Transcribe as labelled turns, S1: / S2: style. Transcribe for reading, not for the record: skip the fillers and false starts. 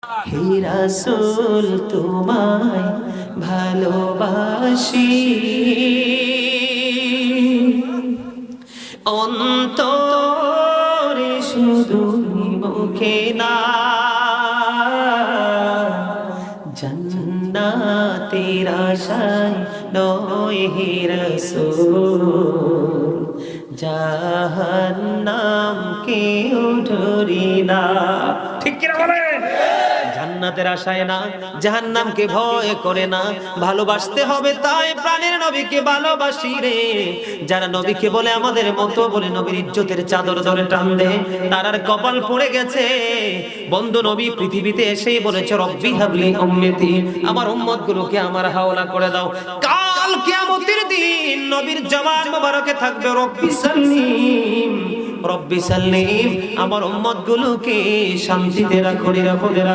S1: হে রাসূল তোমায় ভালোবাসি, অন্তরে শুধু মুখে না, জান্নাতের আশায় নয় হে রাসূল, জাহান্নাম কেউ ডরি না। ঠিক কি না বলেন? জান্নাতের আশায় না, জাহান্নামকে ভয় করে না, ভালোবাসতে হবে তাই প্রাণের নবীকে ভালোবাসি রে। যারা নবীকে বলে আমাদের মতো বলে নবীর ইজ্জতের চাদর ধরে টান দেয়, তারার কপাল পড়ে গেছে। বন্ধু নবী পৃথিবীতে এসেই বলেছে রব্বি হাবলি উম্মতি, আমার উম্মতগুলোকে আমার হাওলা করে দাও। কাল কিয়ামতের দিন নবীর জবান মোবারকে থাকবে রব্বি সাল্লিম, রব্বি সাল্লিম, আমার উম্মতগুলোকে শান্তিতে রাখো, নিরাপদে রাখো।